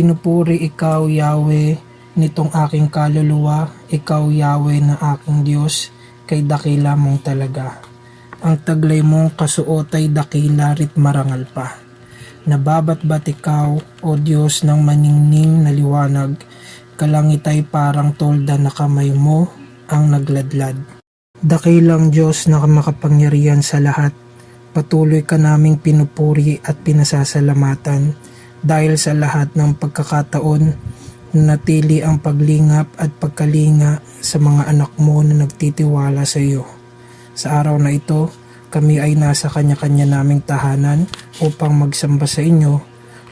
Pinupuri ikaw, Yahweh, nitong aking kaluluwa, ikaw, Yahweh, na aking Diyos, kay dakila mong talaga. Ang taglay mong kasuot ay dakila rit marangal pa. Nababatbat ikaw, O Diyos ng maningning na liwanag, kalangit ay parang tolda na kamay mo ang nagladlad. Dakilang Diyos na makapangyarihan sa lahat, patuloy ka naming pinupuri at pinasasalamatan dahil sa lahat ng pagkakataon natili ang paglingap at pagkalinga sa mga anak mo na nagtitiwala sa iyo. Sa araw na ito, kami ay nasa kanya-kanya naming tahanan upang magsamba sa inyo.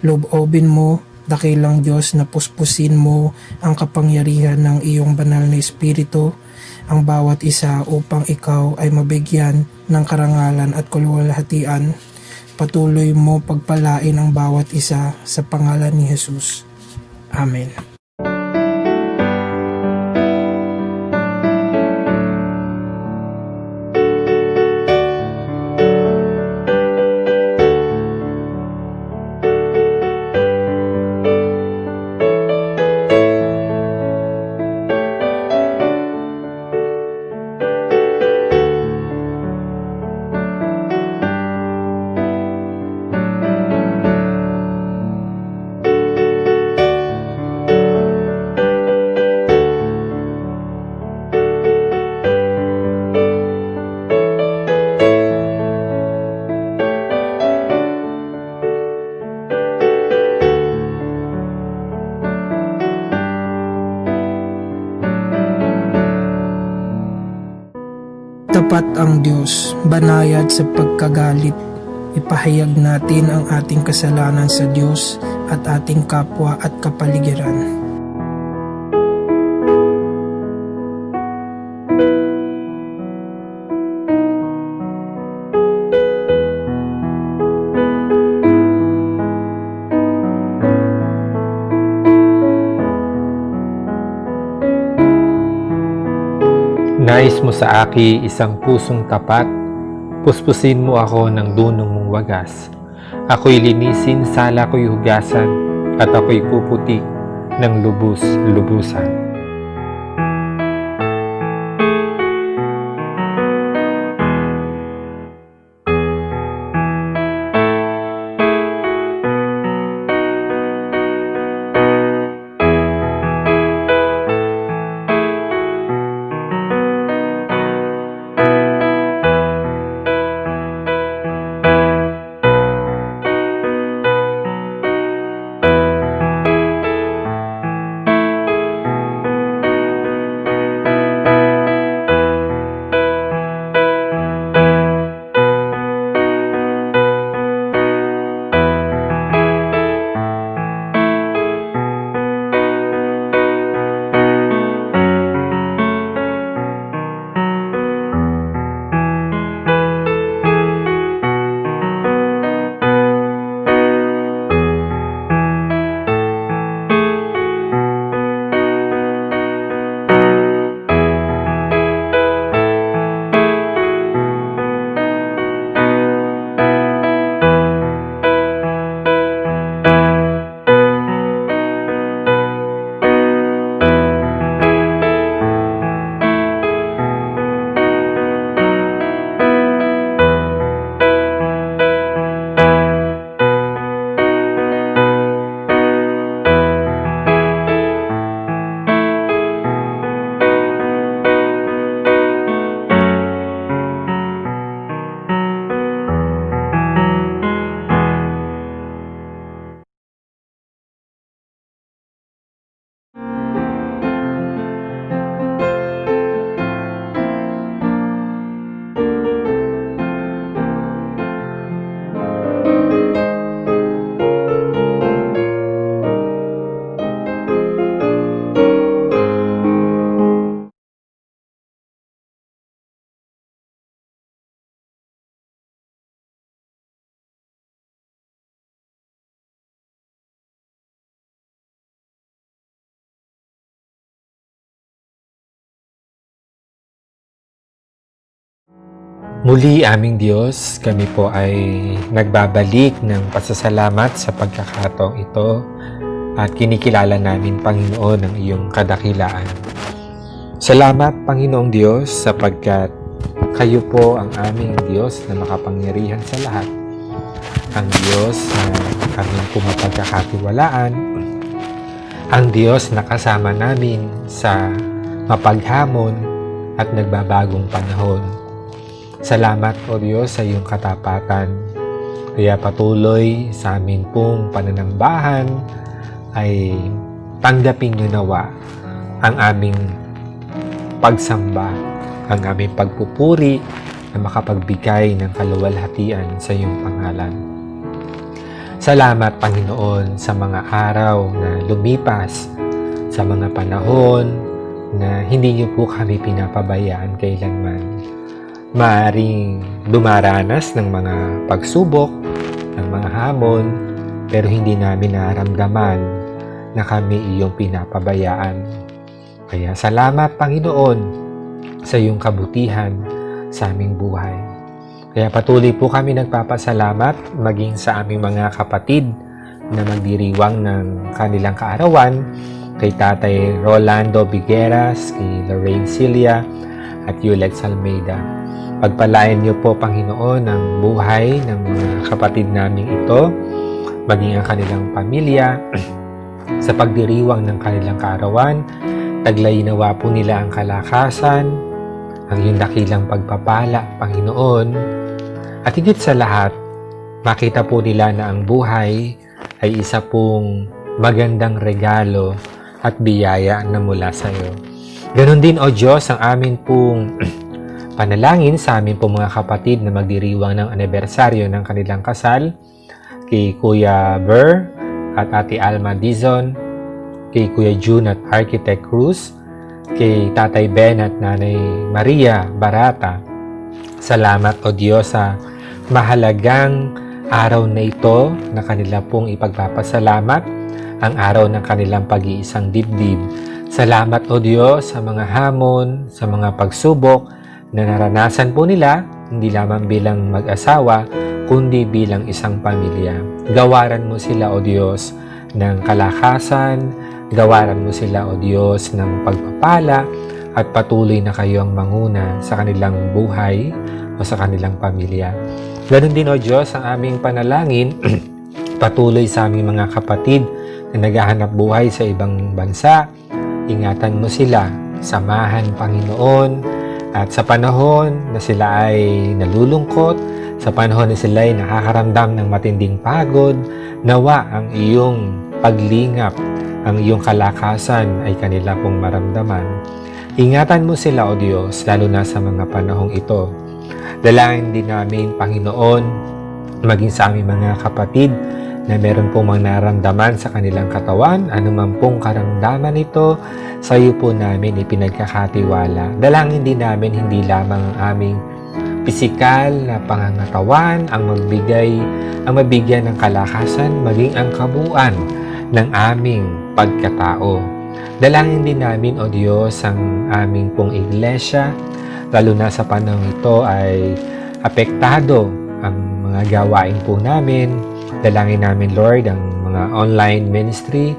Loob-obin mo, dakilang Diyos, na puspusin mo ang kapangyarihan ng iyong banal na Espiritu ang bawat isa upang ikaw ay mabigyan ng karangalan at kaluwalhatian. Patuloy mo pagpalain ang bawat isa sa pangalan ni Jesus. Amen. Tapat ang Diyos, banayad sa pagkagalit. Ipahayag natin ang ating kasalanan sa Diyos at ating kapwa at kapaligiran. Nais mo sa aki isang pusong tapat, puspusin mo ako ng dunong mong wagas. Ako'y linisin, sala ko'y hugasan, at ako'y puputik ng lubus-lubusan. Muli aming Diyos, kami po ay nagbabalik ng pasasalamat sa pagkakataong ito at kinikilala namin, Panginoon, ang iyong kadakilaan. Salamat, Panginoong Diyos, sapagkat kayo po ang aming Diyos na makapangyarihan sa lahat. Ang Diyos na aming pumapagkakatiwalaan. Ang Diyos na kasama namin sa mapaghamon at nagbabagong panahon. Salamat, O Diyos, sa iyong katapatan. Kaya patuloy sa amin pong pananambahan ay tanggapin niyo nawa ang aming pagsamba, ang aming pagpupuri na makapagbigay ng kaluwalhatian sa iyong pangalan. Salamat, Panginoon, sa mga araw na lumipas, sa mga panahon na hindi niyo po kami pinapabayaan kailanman. Maaring dumaranas ng mga pagsubok, ng mga hamon, pero hindi namin naramdaman na kami iyong pinapabayaan. Kaya salamat, Panginoon, sa iyong kabutihan sa aming buhay. Kaya patuloy po kami nagpapasalamat maging sa aming mga kapatid na magdiriwang ng kanilang kaarawan, kay Tatay Rolando Bigueras, kay Lorraine Cilia, at Yulex Almeida. Pagpalain niyo po, Panginoon, ang buhay ng mga kapatid naming ito, maging ang kanilang pamilya, sa pagdiriwang ng kanilang kaarawan. Taglayin nawa po nila ang kalakasan, ang iyong dakilang pagpapala, Panginoon. At higit sa lahat, makita po nila na ang buhay ay isa pong magandang regalo at biyaya na mula sa iyo. Ganon din, O Diyos, ang amin pong panalangin sa amin pong mga kapatid na magdiriwang ng anibersaryo ng kanilang kasal, kay Kuya Ber at Ate Alma Dizon, kay Kuya June at Architect Cruz, kay Tatay Ben at Nanay Maria Barata. Salamat, O Diyos, sa mahalagang araw na ito na kanila pong ipagpapasalamat, ang araw ng kanilang pag-iisang dibdib. Salamat, O Diyos, sa mga hamon, sa mga pagsubok na naranasan po nila, hindi lamang bilang mag-asawa, kundi bilang isang pamilya. Gawaran mo sila, O Diyos, ng kalakasan, gawaran mo sila, O Diyos, ng pagpapala, at patuloy na kayo ang manguna sa kanilang buhay o sa kanilang pamilya. Ganon din, O Diyos, ang aming panalangin patuloy sa aming mga kapatid na naghahanap buhay sa ibang bansa. Ingatan mo sila, samahan, Panginoon, at sa panahon na sila ay nalulungkot, sa panahon na sila ay nakakaramdam ng matinding pagod, nawa ang iyong paglingap, ang iyong kalakasan ay kanila pong maramdaman. Ingatan mo sila, O Diyos, lalo na sa mga panahong ito. Dalangin din namin, Panginoon, maging sa aming mga kapatid na meron pong mga naramdaman sa kanilang katawan, anuman pong karamdaman ito, sa iyo po namin ipinagkakatiwala. Dalangin din namin hindi lamang ang aming pisikal na pangangatawan ang mabigyan ng kalakasan, maging ang kabuuan ng aming pagkatao. Dalangin din namin, O Diyos, ang aming pong iglesia, lalo na sa panahon ito ay apektado ang mga gawain po namin. Dalangin namin, Lord, ang mga online ministry,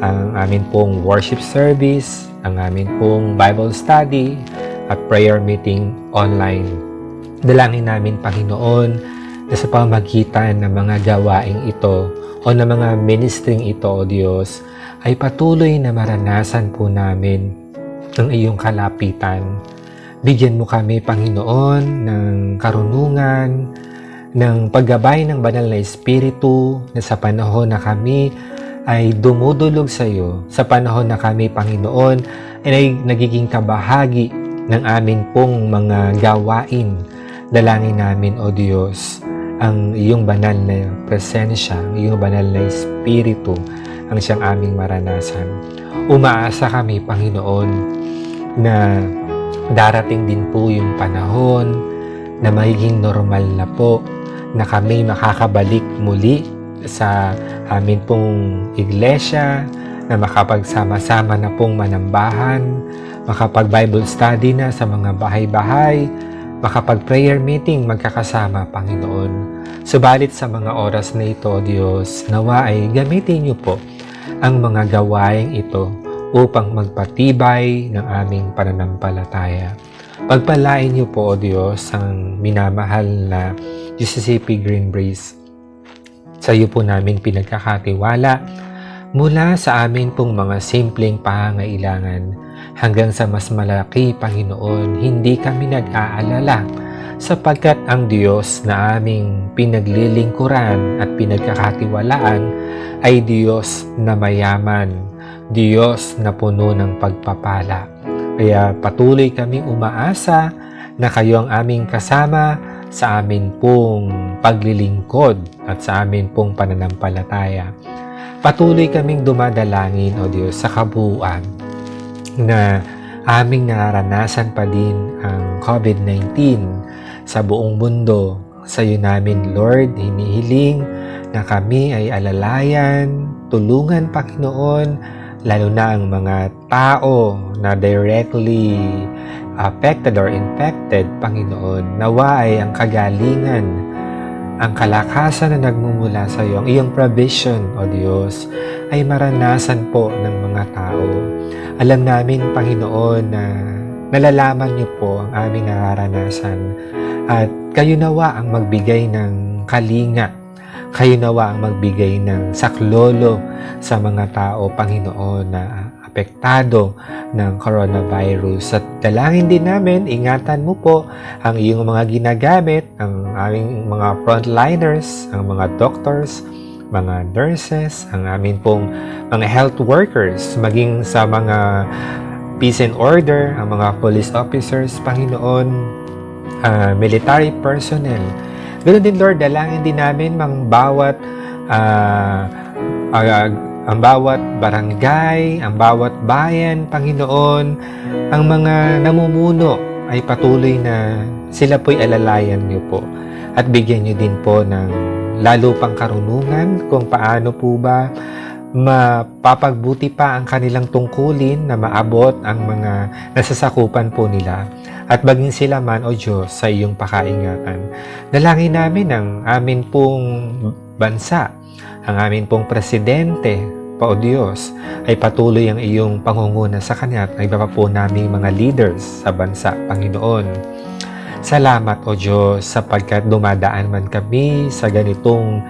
ang amin pong worship service, ang amin pong Bible study at prayer meeting online. Dalangin namin, Panginoon, na sa pamagitan ng mga gawaing ito o ng mga ministering ito, O Diyos, ay patuloy na maranasan po namin ang iyong kalapitan. Bigyan mo kami, Panginoon, ng karunungan, ng paggabay ng banal na Espiritu, na sa panahon na kami ay dumudulog sa iyo, sa panahon na kami, Panginoon, ay nagiging kabahagi ng amin pong mga gawain. Dalangin namin, O Diyos, ang iyong banal na presensya, ang iyong banal na Espiritu, ang siyang aming maranasan. Umaasa kami, Panginoon, na darating din po yung panahon na magiging normal na po na kami makakabalik muli sa amin pong iglesia, na makapagsama-sama na pong manambahan, makapag-Bible study na sa mga bahay-bahay, makapag-prayer meeting magkakasama, Panginoon. Subalit sa mga oras na ito, Diyos, nawa ay gamitin niyo po ang mga gawaing ito upang magpatibay ng aming pananampalataya. Pagpalain niyo po, O Diyos, ang minamahal na GCCP Green Breeze. Sa iyo po namin pinagkakatiwala mula sa amin pong mga simpleng pangangailangan hanggang sa mas malaki, Panginoon. Hindi kami nag-aalala sapagkat ang Diyos na aming pinaglilingkuran at pinagkakatiwalaan ay Diyos na mayaman, Diyos na puno ng pagpapala. Kaya patuloy kaming umaasa na kayo ang aming kasama sa amin pong paglilingkod at sa amin pong pananampalataya. Patuloy kaming dumadalangin, O Diyos, sa kabuuan na aming nararanasan pa din ang COVID-19 sa buong mundo. Sa iyo namin, Lord, hinihiling na kami ay alalayan, tulungan, Panginoon, lalo na ang mga tao na directly affected or infected, Panginoon. Nawa ay ang kagalingan, ang kalakasan na nagmumula sa iyo, ang iyong provision, O Diyos, ay maranasan po ng mga tao. Alam namin, Panginoon, na nalalaman niyo po ang aming nararanasan at kayo nawa ang magbigay ng kalinga. Kayo nawa ang magbigay ng saklolo sa mga tao, Panginoon, na apektado ng coronavirus. At dalangin din namin, ingatan mo po ang iyong mga ginagamit, ang aming mga frontliners, ang mga doctors, mga nurses, ang amin pong mga health workers, maging sa mga peace and order, ang mga police officers, Panginoon, military personnel. Ganoon din, Lord, dalangin din namin ang bawat barangay, ang bawat bayan, Panginoon, ang mga namumuno ay patuloy na sila po'y alalayan niyo po at bigyan niyo din po ng lalo pang karunungan kung paano po ba mapapagbuti pa ang kanilang tungkulin na maabot ang mga nasasakupan po nila. At maging sila man, O Diyos, sa iyong pakaingatan. Dalangin namin ang amin pong bansa, ang amin pong presidente, O Diyos, ay patuloy ang iyong pangunguna sa kanya at iba pa po namin mga leaders sa bansa, Panginoon. Salamat, O Diyos, sapagkat dumadaan man kami sa ganitong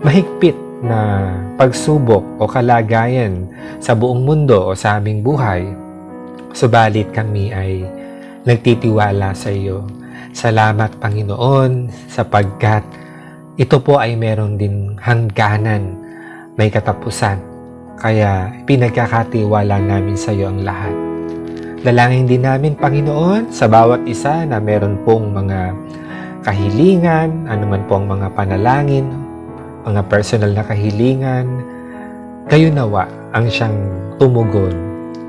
mahigpit na pagsubok o kalagayan sa buong mundo o sa aming buhay. Subalit kami ay nagtitiwala sa iyo. Salamat, Panginoon, sapagkat ito po ay meron din hangganan, may katapusan. Kaya pinagkakatiwala namin sa iyo ang lahat. Dalangin din namin, Panginoon, sa bawat isa na meron pong mga kahilingan, anuman pong mga panalangin, mga personal na kahilingan, kayo nawa ang siyang tumugon,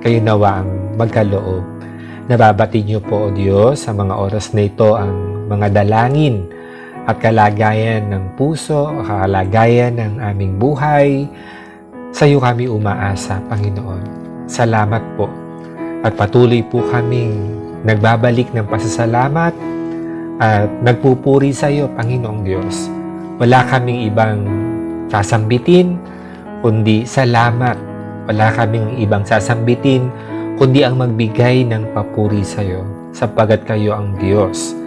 kayo nawa ang magkaloob. Nababati niyo po, O Diyos, sa mga oras na ito ang mga dalangin at kalagayan ng puso, kalagayan ng aming buhay. Sa iyo kami umaasa, Panginoon. Salamat po. At patuloy po kaming nagbabalik ng pasasalamat at nagpupuri sa iyo, Panginoong Diyos. Wala kaming ibang sasambitin, kundi salamat. Wala kaming ibang sasambitin, kundi ang magbigay ng papuri sa iyo, sapagkat kayo ang Diyos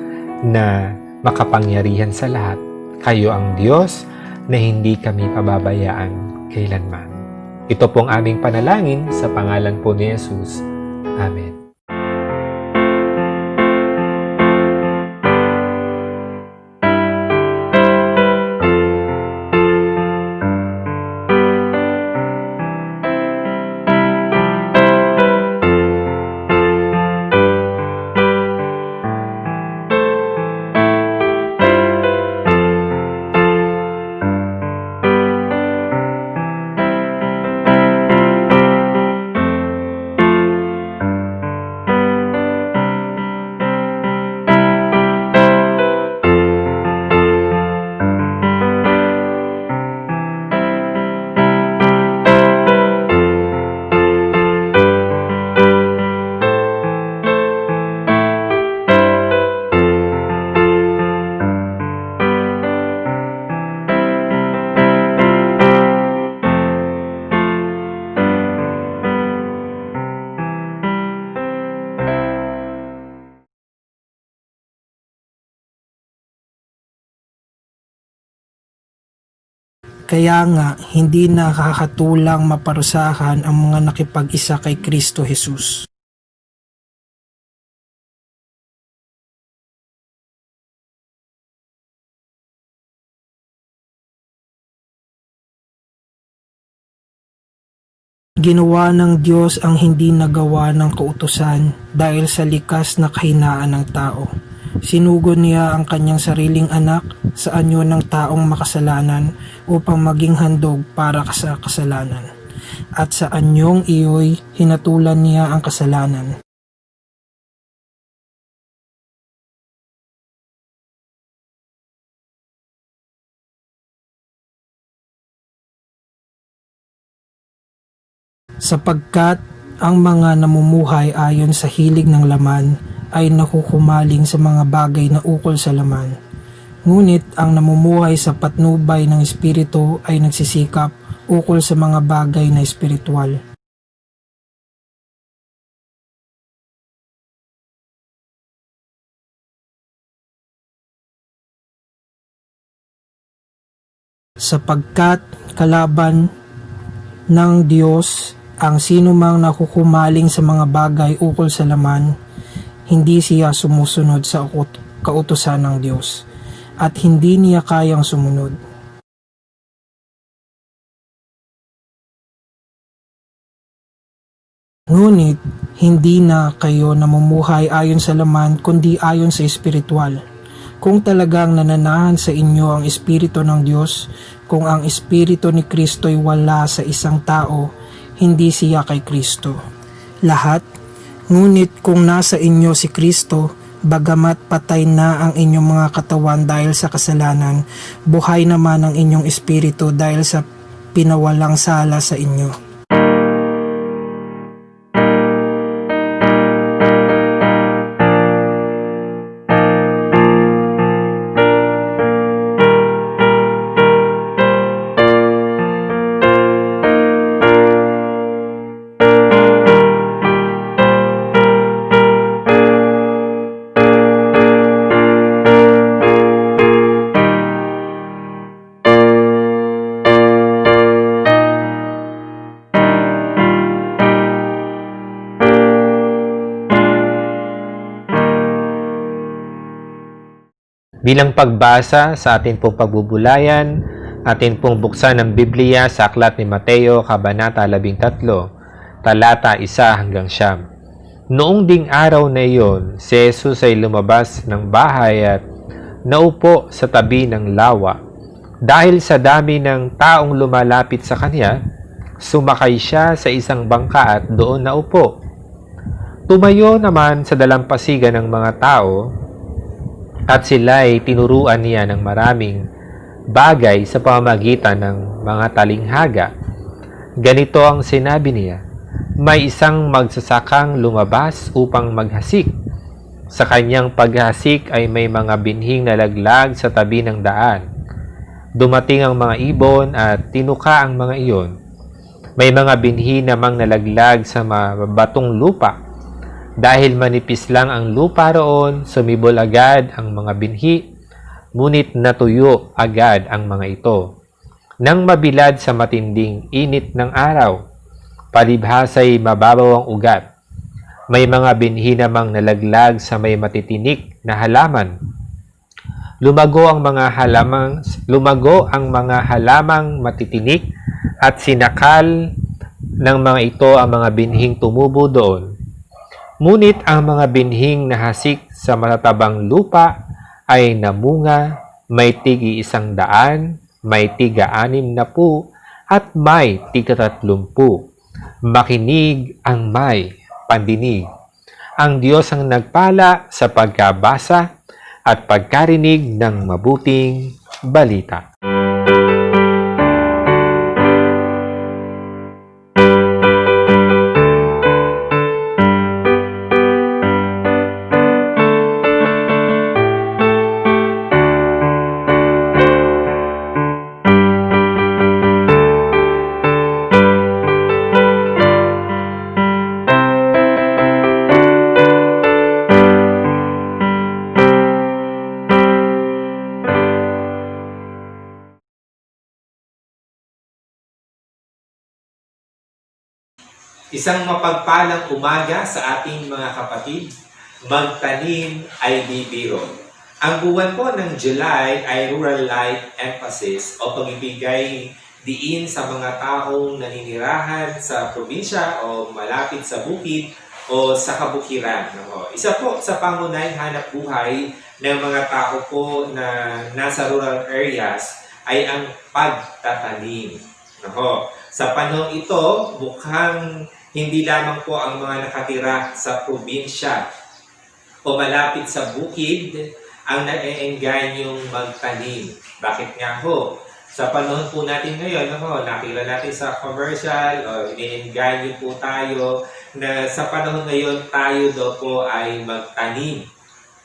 na makapangyarihan sa lahat. Kayo ang Diyos na hindi kami pababayaan kailanman. Ito pong aming panalangin sa pangalan po ni Jesus. Amen. Kaya nga, hindi nakakatulang maparusahan ang mga nakipag-isa kay Kristo Jesus. Ginawa ng Diyos ang hindi nagawa ng kautusan dahil sa likas na kahinaan ng tao. Sinugod niya ang kanyang sariling anak sa anyo ng taong makasalanan upang maging handog para sa kasalanan. At sa anyong iyo'y hinatulan niya ang kasalanan. Sapagkat ang mga namumuhay ayon sa hilig ng laman ay nakukumaling sa mga bagay na ukol sa laman. Ngunit ang namumuhay sa patnubay ng Espiritu ay nagsisikap ukol sa mga bagay na espiritual. Sapagkat kalaban ng Diyos ang sinumang nakukumaling sa mga bagay ukol sa laman, hindi siya sumusunod sa kautusan ng Diyos, at hindi niya kayang sumunod. Ngunit, hindi na kayo namumuhay ayon sa laman kundi ayon sa espiritual. Kung talagang nananahan sa inyo ang Espiritu ng Diyos, kung ang Espiritu ni Kristo'y wala sa isang tao, hindi siya kay Kristo. Lahat, ngunit kung nasa inyo si Kristo, bagamat patay na ang inyong mga katawan dahil sa kasalanan, buhay naman ang inyong espiritu dahil sa pinawalang sala sa inyo. Bilang pagbasa sa ating pong pagbubulayan, atin pong buksan ang Biblia sa Aklat ni Mateo, Kabanata 13, talata 1 hanggang 9. Noong ding araw na iyon, si Jesus ay lumabas ng bahay at naupo sa tabi ng lawa. Dahil sa dami ng taong lumalapit sa kanya, sumakay siya sa isang bangka at doon naupo. Tumayo naman sa dalampasigan ng mga tao, at sila'y tinuruan niya ng maraming bagay sa pamamagitan ng mga talinghaga. Ganito ang sinabi niya, may isang magsasakang lumabas upang maghasik. Sa kanyang paghasik ay may mga binhing nalaglag sa tabi ng daan. Dumating ang mga ibon at tinuka ang mga iyon. May mga binhi namang nalaglag sa mabatong lupa. Dahil manipis lang ang lupa roon, sumibol agad ang mga binhi, ngunit natuyo agad ang mga ito. Nang mabilad sa matinding init ng araw, palibhasa'y mababaw ang ugat. May mga binhi namang nalaglag sa may matitinik na halaman. Lumago ang mga halamang matitinik at sinakal ng mga ito ang mga binhing tumubo doon. Ngunit ang mga binhing nahasik sa matatabang lupa ay namunga, may tig-100, may tig-60, at may tig-30. Makinig ang may pandinig. Ang Diyos ang nagpala sa pagkabasa at pagkarinig ng mabuting balita. Isang mapagpalang umaga sa ating mga kapatid. Magtanim ay di biro. Ang buwan po ng July ay Rural Life Emphasis o pagbibigay diin sa mga taong naninirahan sa probinsya o malapit sa bukid o sa kabukiran. Isa po sa pangunahing hanap buhay ng mga tao po na nasa rural areas ay ang pagtatanim. Sa panahon ito, mukhang hindi lamang po ang mga nakatira sa probinsya o malapit sa bukid ang na-enganyong magtanim. Bakit nga ho? Sa panahon po natin ngayon, nakita natin sa commercial o ine-enganyo po tayo na sa panahon ngayon tayo daw po ay magtanim.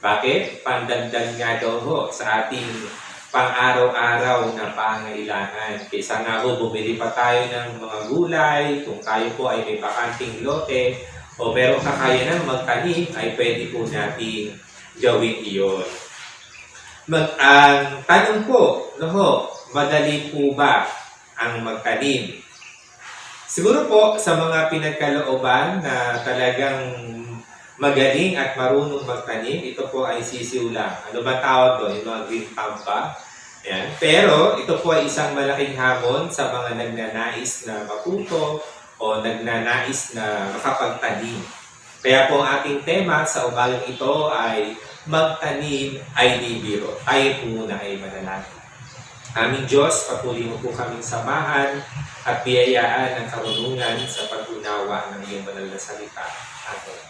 Bakit? Pandagdag nga daw ho sa ating pang-araw-araw na pangailangan. Kaysa nga ho, bumili pa tayo ng mga gulay, kung tayo po ay may bakanting lote, o meron kakayanan magtanim, ay pwede po natin gawin iyon. Ang tanong po, madali po ba ang magtanim? Siguro po sa mga pinagkalooban na talagang magaling at marunong magtanim, ito po ay sisiw lang. Ano ba tawag doon? Yung mga green thumb ba? Yan. Pero ito po ay isang malaking hamon sa mga nagnanais na matuto o nagnanais na makapagtanim. Kaya po ang ating tema sa umagang ito ay magtanim ay di biro. Tayo po muna ay manalangin. Aming Diyos, patuloy mo po kaming samahan at biyayaan ng karunungan sa pag-unawa ng iyong banal na salita. Amen.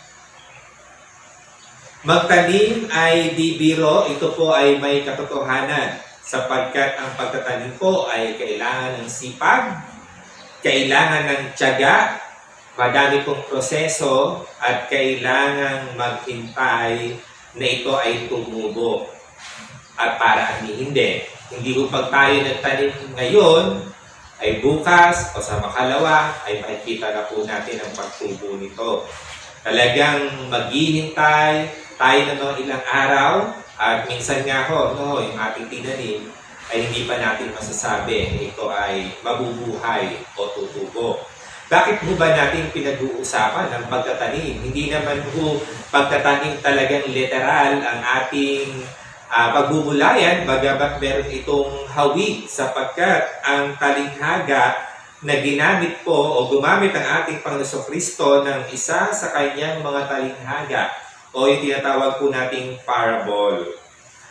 Magtanim ay di biro, ito po ay may katotohanan sapagkat ang pagtatanim po ay kailangan ng sipag, kailangan ng tiyaga, madami pong proseso at kailangan maghintay na ito ay tumubo. At para hindi po pag tayo nagtanim ngayon ay bukas o sa makalawa ay makikita na po natin ang pagtubo nito. Talagang maghihintay tayo ng mga ilang araw at minsan nga yung ating tinanim ay hindi pa natin masasabi ito ay mabubuhay o tutubo. Bakit po ba natin pinag-uusapan ng pagtatanim? Hindi naman po pagtatanim talagang literal ang ating pagbubulayan, bagamat meron itong hawig sapagkat ang talinghaga na ginamit po o gumamit ang ating Panginoon Kristo ng isa sa kanyang mga talinghaga o yung tinatawag po nating parable.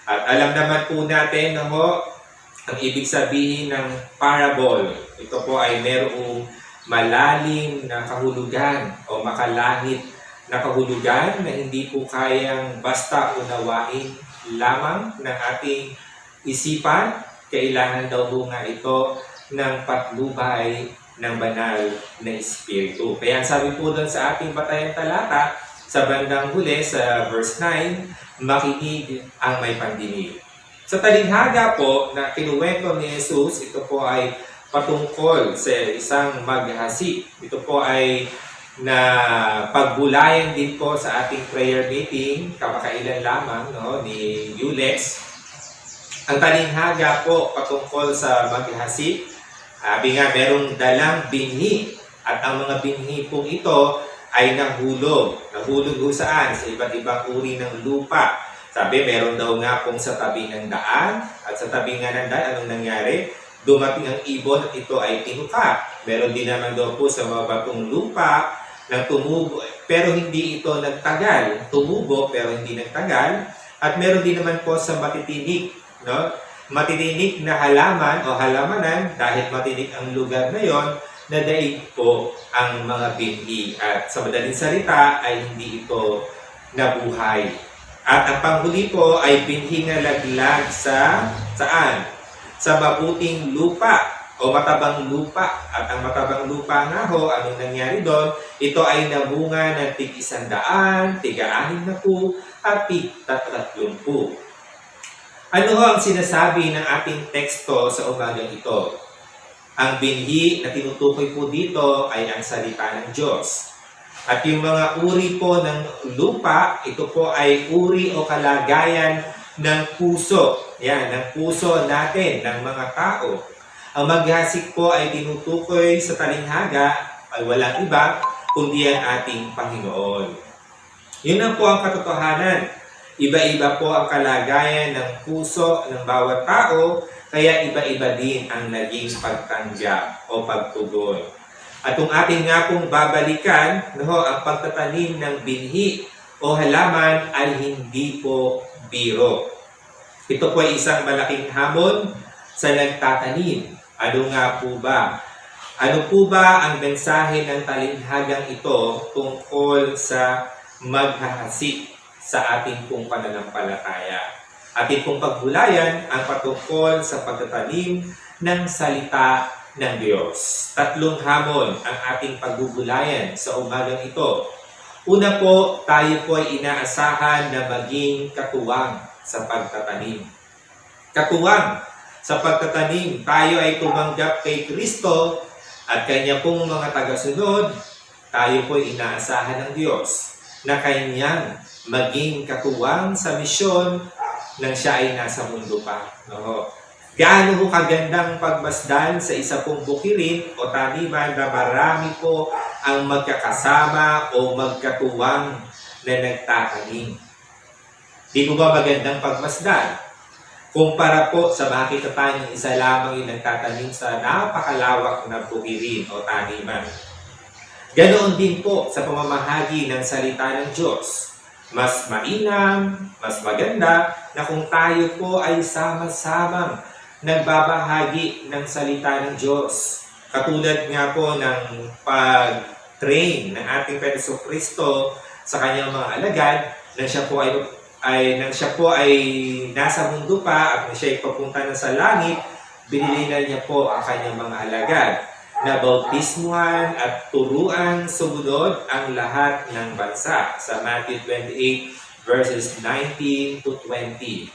At alam naman po natin ang ibig sabihin ng parable. Ito po ay merong malalim na kahulugan o makalangit na kahulugan na hindi po kayang basta unawain lamang ng ating isipan. Kailangan daw po nga ito ng patnubay ng banal na Espiritu. Kaya sabi po doon sa ating batayang talata, sa bandang huli, sa verse 9, makinig ang may pandinig. Sa talinghaga po na kinuwento ni Jesus, ito po ay patungkol sa isang maghasik. Ito po ay na pagbulayan din po sa ating prayer meeting, kamakailan lamang ni Yulex. Ang talinghaga po patungkol sa maghasik, sabi nga merong dalang binhi at ang mga binhi pong ito ay nahulog. Nahulog ho saan? Sa iba't ibang uri ng lupa. Sabi, meron daw nga pong sa tabi ng daan. At sa tabi nga ng daan, anong nangyari? Dumating ang ibon at ito ay tinuka. Meron din naman daw po sa mga batong lupa na tumubo. Pero hindi ito nagtagal. Tumubo pero hindi nagtagal. At meron din naman po sa matitinik. Matitinik na halaman o halamanan dahil matinik ang lugar na yon, na daig po ang mga binhi at sa madaling salita ay hindi ito nabuhay. At ang panghuli po ay binhi na laglag sa saan? Sa mabuting lupa o matabang lupa. At ang matabang lupa nga anong nangyari doon? Ito ay nabunga ng tig-100, tig-60 at tig-30. Ano ang sinasabi ng ating teksto sa umagang ito? Ang binhi na tinutukoy po dito ay ang salita ng Diyos. At yung mga uri po ng lupa, ito po ay uri o kalagayan ng puso. Yan, ng puso natin, ng mga tao. Ang maghasik po ay tinutukoy sa talinghaga ay walang iba kundi ang ating Panginoon. Yun na po ang katotohanan. Iba-iba po ang kalagayan ng puso ng bawat tao, kaya iba-iba din ang naging pagtanggap o pagtugon. At kung ating nga pong babalikan, ang pagtatanim ng binhi o halaman ay hindi po biro. Ito po ay isang malaking hamon sa nagtatanim. Ano nga po ba? Ano po ba ang mensahe ng talinghagang ito tungkol sa maghahasik sa ating pong pananampalataya? Ating pong paghulayan ang patungkol sa pagtatanim ng salita ng Diyos. 3 hamon ang ating pagbubulayan sa umagang ito. Una po, tayo po ay inaasahan na maging katuwang sa pagtatanim. Katuwang sa pagtatanim, tayo ay tumanggap kay Kristo at Kanya pong mga tagasunod, tayo po ay inaasahan ng Diyos na Kanyang maging katuwang sa misyon nang siya ay nasa mundo pa. Gaano ho kagandang pagmasdan sa isa pong bukirin o taniman na marami po ang magkakasama o magkatuwang na nagtatanim. Di po ba magandang pagmasdan? Kumpara po sa makita tayo ng isa lamang yung nagtatanim sa napakalawak na bukirin o taniman. Ganoon din po sa pamamahagi ng salita ng Diyos. Mas mainam, mas maganda na kung tayo po ay sama-samang nagbabahagi ng salita ng Diyos. Katulad nga po ng pag-train ng ating Panginoong Kristo sa kanyang mga alagad na siya po ay nasa mundo pa at na siya ay papunta na sa langit, binili na niya po ang kanyang mga alagad na bautismuhan at turuan sumunod ang lahat ng bansa sa Matthew 28 verses 19 to 20.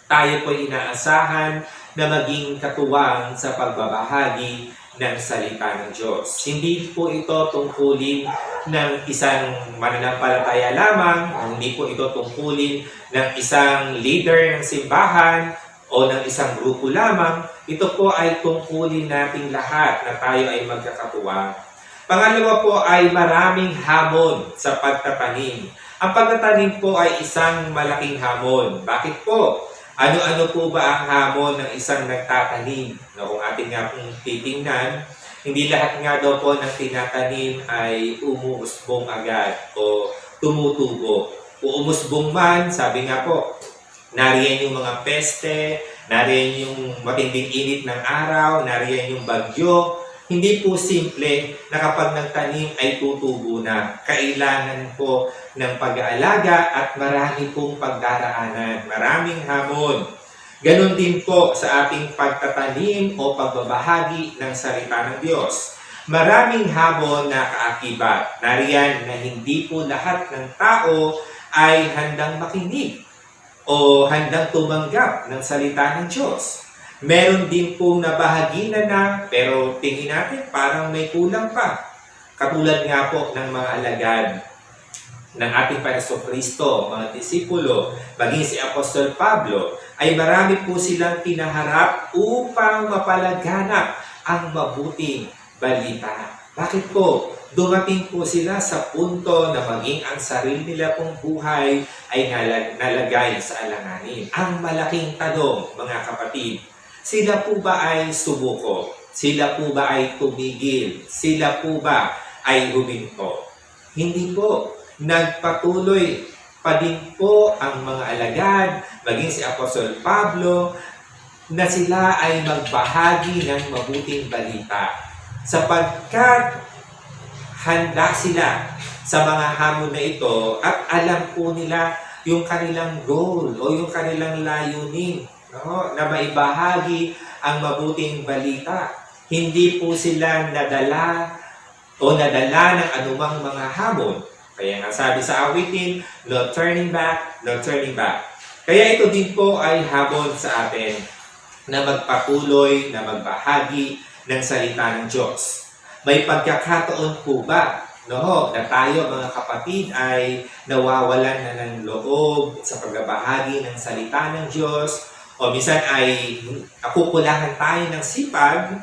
Tayo po inaasahan na maging katuwang sa pagbabahagi ng salita ng Diyos. Hindi po ito tungkulin ng isang mananampalataya lamang, hindi po ito tungkulin ng isang leader ng simbahan o ng isang grupo lamang. Ito po ay tungkulin nating lahat na tayo ay magkakatuwang. Pangalawa po ay maraming hamon sa pagtatanim. Ang pagtatanim po ay isang malaking hamon. Bakit po? Ano-ano po ba ang hamon ng isang nagtatanim? Kung ating nga pong titingnan, hindi lahat nga daw po ng tinatanim ay umuusbong agad o tumutubo. Umusbong man, sabi nga po, nariyan yung mga peste, nariyan yung matinding init ng araw, nariyan yung bagyo. Hindi po simple na kapag nagtanim ay tutubo na. Kailangan po ng pag-aalaga at marami pong pagdaraanan. Maraming hamon. Ganon din po sa ating pagtatanim o pagbabahagi ng salita ng Diyos. Maraming hamon na kaakibat. Nariyan na hindi po lahat ng tao ay handang makinig o handang tumanggap ng salita ng Diyos. Meron din pong nabahaginan na, pero tingin natin parang may kulang pa. Katulad nga po ng mga alagad ng ating Panginoong Kristo, mga disipulo, maging si Apostol Pablo, ay marami po silang pinaharap upang mapalaganap ang mabuting balita. Bakit po? Dumating po sila sa punto na maging ang sarili nila pong buhay ay nalagay sa alanganin. Ang malaking tanong, mga kapatid, sila po ba ay sumuko? Sila po ba ay tumigil? Sila po ba ay huminto? Hindi po. Nagpatuloy pa din po ang mga alagad, maging si Apostol Pablo, na sila ay magbahagi ng mabuting balita. Sapagkat handa sila sa mga hamon na ito at alam po nila yung kanilang goal o yung kanilang layunin. Na maibahagi ang mabuting balita. Hindi po sila nadala ng anumang mga hamon. Kaya nga sabi sa awitin, no turning back, no turning back. Kaya ito din po ay hamon sa atin na magpatuloy, na magbahagi ng salita ng Diyos. May pagkakataon po ba na tayo mga kapatid ay nawawalan na ng loob sa pagbabahagi ng salita ng Diyos? O minsan ay nakukulangan tayo ng sipag,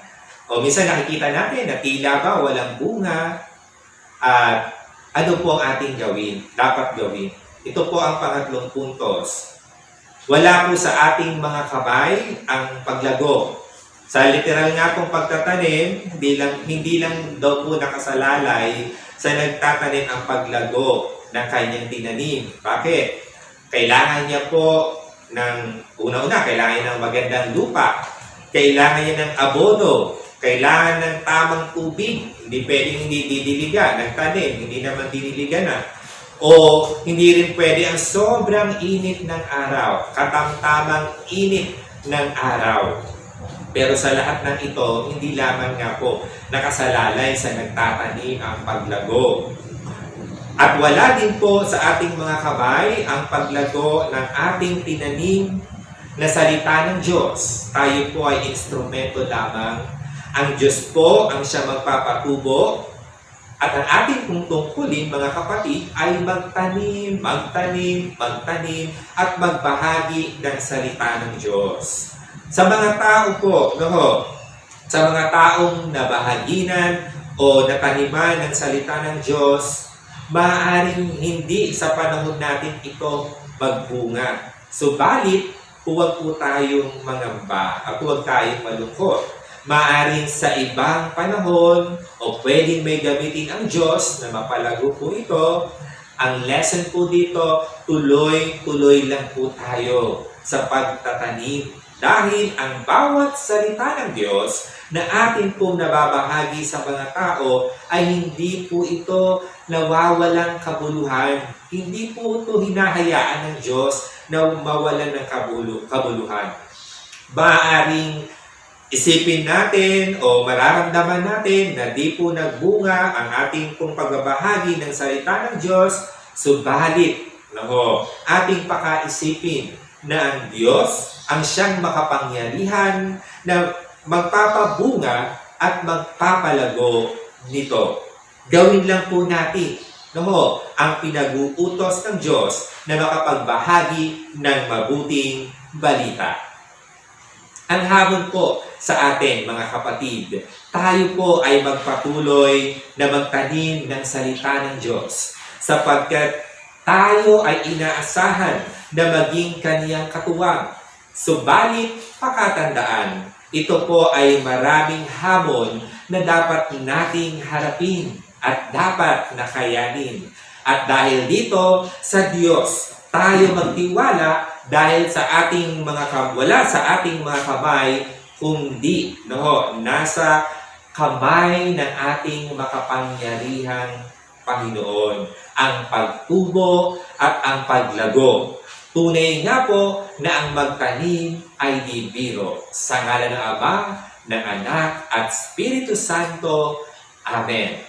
o minsan nakikita natin na tila ba walang bunga, At ano po ang ating gawin? Dapat gawin. Ito po ang pangatlong puntos. Wala po sa ating mga kamay ang paglago. Sa literal nga pong pagtatanim, hindi lang daw po nakasalalay sa nagtatanim ang paglago ng kanyang tinanim. Bakit? Kailangan niya po una-una, kailangan niya ng magandang lupa. Kailangan niya ng abono. Kailangan ng tamang tubig. Hindi pwedeng hindi didiligan ng tanim. Hindi naman diniligan na. O hindi rin pwede ang sobrang init ng araw. Katamtamang init ng araw. Pero sa lahat ng ito, hindi lamang nga po nakasalalay sa nagtatanim ang paglago. At wala din po sa ating mga kamay ang paglago ng ating tinanim na salita ng Diyos. Tayo po ay instrumento lamang. Ang Diyos po ang siyang magpapatubo. At ang ating pong tungkulin, mga kapatid, ay magtanim, at magbahagi ng salita ng Diyos. Sa mga tao po, sa mga taong nabahaginan o nataniman ng salita ng Diyos, maaaring hindi sa panahon natin ito magbunga. Subalit, huwag po tayong mangamba at huwag tayong malungkot. Maaaring sa ibang panahon o pwedeng may gamitin ang Diyos na mapalago po ito. Ang lesson po dito, tuloy-tuloy lang po tayo sa pagtatanim. Dahil ang bawat salita ng Diyos na atin pong nababahagi sa mga tao ay hindi po ito nawawalang kabuluhan. Hindi po ito hinahayaan ng Diyos na mawalan ng kabuluhan. Maaaring isipin natin o mararamdaman natin na di po nagbunga ang ating pong pagbabahagi ng salita ng Diyos, subalit, ating pakaisipin na ang Diyos ang siyang makapangyarihan na magpapabunga at magpapalago nito. Gawin lang po natin ang pinag-uutos ng Diyos na makapagbahagi ng mabuting balita. Ang hamon po sa atin, mga kapatid, tayo po ay magpatuloy na magtanim ng salita ng Diyos sapagkat tayo ay inaasahan na maging kaniyang katuwang. Subalit, pakatandaan, ito po ay maraming hamon na dapat nating harapin at dapat nakayanin. At dahil dito, sa Diyos, tayo magtiwala dahil sa ating wala sa ating mga kamay, kundi nasa kamay ng ating makapangyarihang Panginoon ang pagtubo at ang paglago. Tunay nga po na ang magtanim ay di biro. Sa ngalan ng Ama, ng Anak at Espiritu Santo. Amen.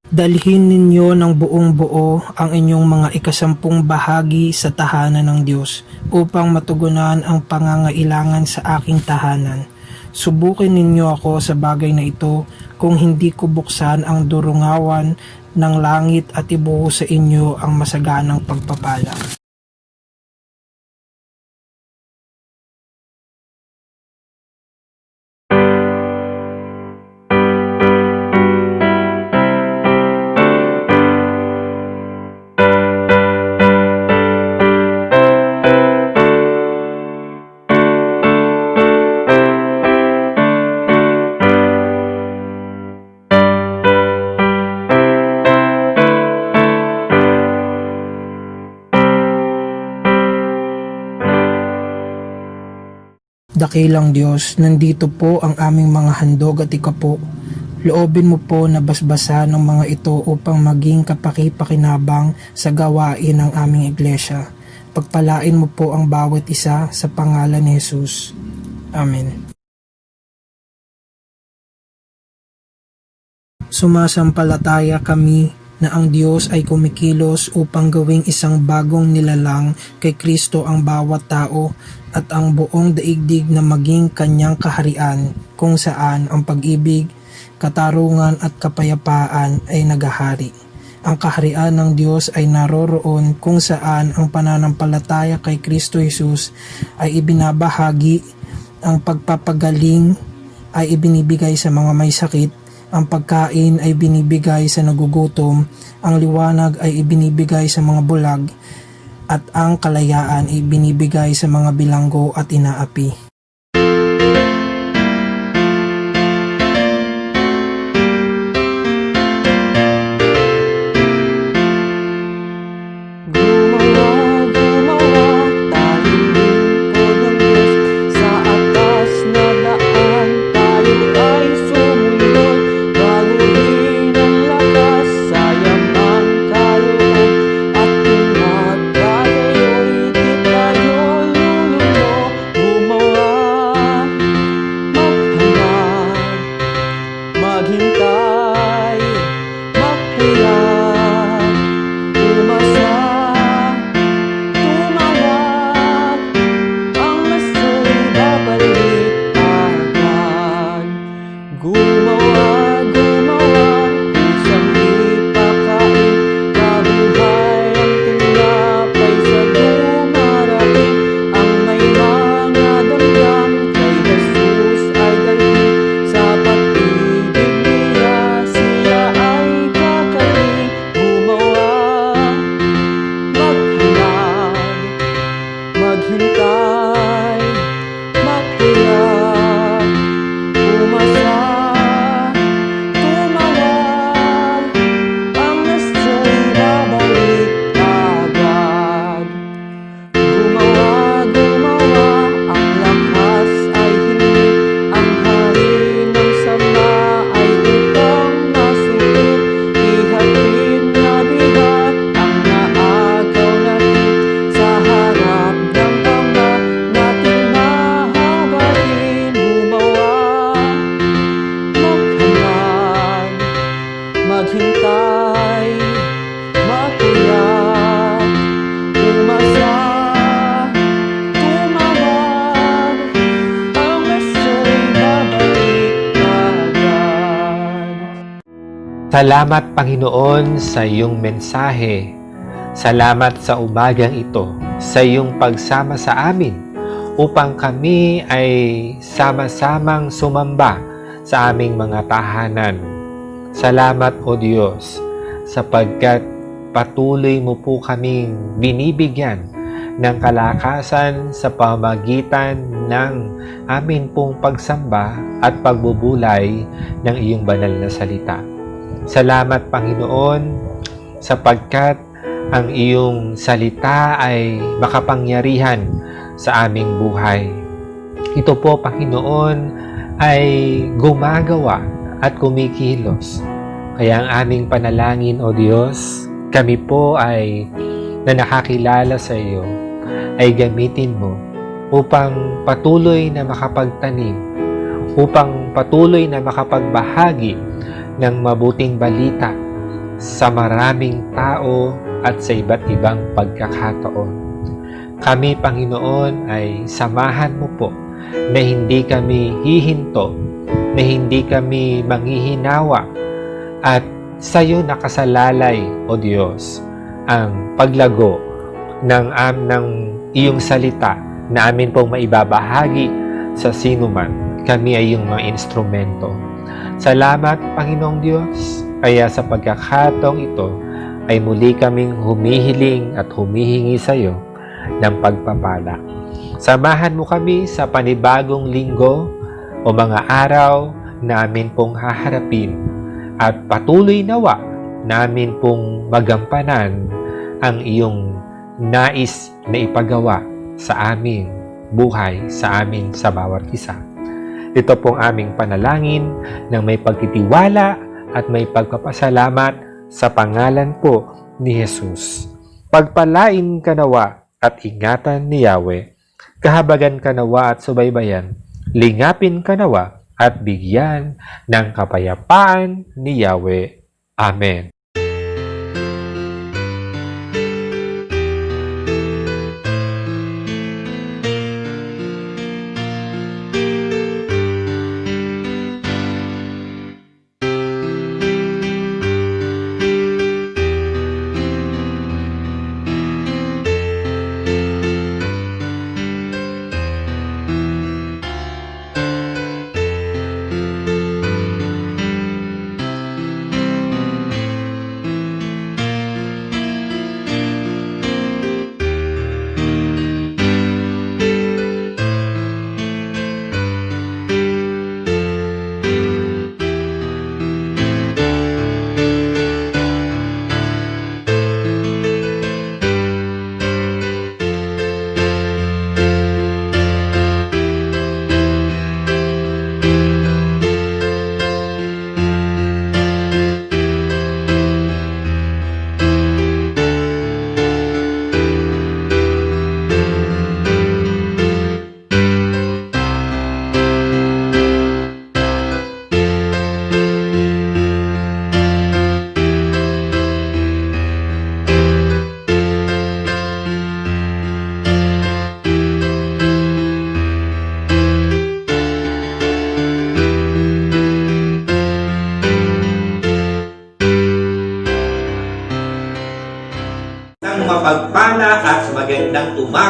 Dalhin ninyo ng buong buo ang inyong mga ikasampung bahagi sa tahanan ng Diyos upang matugunan ang pangangailangan sa aking tahanan. Subukin ninyo ako sa bagay na ito kung hindi ko buksan ang durungawan ng langit at ibuhos sa inyo ang masaganang pagpapala. Dakilang Diyos, nandito po ang aming mga handog at ikapo. Loobin mo po na basbasan ng mga ito upang maging kapaki-pakinabang sa gawain ng aming iglesia. Pagpalain mo po ang bawat isa sa pangalan ni Jesus. Amen. Sumasampalataya kami na ang Diyos ay kumikilos upang gawing isang bagong nilalang kay Kristo ang bawat tao at ang buong daigdig na maging kanyang kaharian kung saan ang pag-ibig, katarungan at kapayapaan ay nagahari. Ang kaharian ng Diyos ay naroroon kung saan ang pananampalataya kay Kristo Jesus ay ibinabahagi, ang pagpapagaling ay ibinibigay sa mga may sakit, Ang pagkain ay binibigay sa nagugutom, ang liwanag ay ibinibigay sa mga bulag, at ang kalayaan ay binibigay sa mga bilanggo at inaapi. Maghintay, magpuyat, umasa, tumawag, ang maso'y babalik agad. Gumawa, isang ipakain, kabuhay ang tinapay sa dumarating. Ang may mga damdam kay Jesus ay dalhin sa pag-ibig niya, siya ay kakaling. Gumawa, maghanap, maghintay, magpuyat, umasa, tumawag, ang naso'y babalik agad. Gumawa, ang lakas ay hindi, ang hari ng sama ay upang masupit. Ihatid na bigat ang naagaw natin, sa harap ng Ama natin mahabain. Gumawa, maghanap, maghintay, magpuyat, umasa, tumawag, ang naso'y babalik agad. Salamat Panginoon sa iyong mensahe. Salamat sa umagang ito, sa iyong pagsama sa amin upang kami ay sama-samang sumamba sa aming mga tahanan. Salamat o Diyos, sapagkat patuloy mo po kaming binibigyan ng kalakasan sa pamagitan ng amin pong pagsamba at pagbubulay ng iyong banal na salita. Salamat Panginoon, sapagkat ang iyong salita ay makapangyarihan sa aming buhay. Ito po Panginoon ay gumagawa at kumikilos. Kaya ang aming panalangin o Diyos, kami po ay na nakakilala sa iyo ay gamitin mo upang patuloy na makapagtanim, upang patuloy na makapagbahagi ng mabuting balita sa maraming tao at sa iba't ibang pagkakataon. Kami, Panginoon, ay samahan mo po na hindi kami hihinto, na hindi kami manghihinawa, at sa iyo nakasalalay, O Diyos, ang paglago ng iyong salita na amin pong maibabahagi sa sinuman. Kami ay iyong mga instrumento. Salamat, Panginoong Diyos, kaya sa pagkakataong ito ay muli kaming humihiling at humihingi sa iyo ng pagpapala. Samahan mo kami sa panibagong linggo o mga araw na amin pong haharapin, at patuloy nawa namin pong magampanan ang iyong nais na ipagawa sa aming buhay, sa amin sa bawat isa. Ito pong aming panalangin ng may pagtitiwala at may pagpapasalamat sa pangalan po ni Jesus. Pagpalain ka nawa at ingatan ni Yahweh, kahabagan ka nawa at subaybayan, lingapin ka nawa at bigyan ng kapayapaan ni Yahweh. Amen.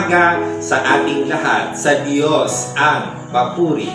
umaga sa ating lahat. Sa Diyos ang papuri.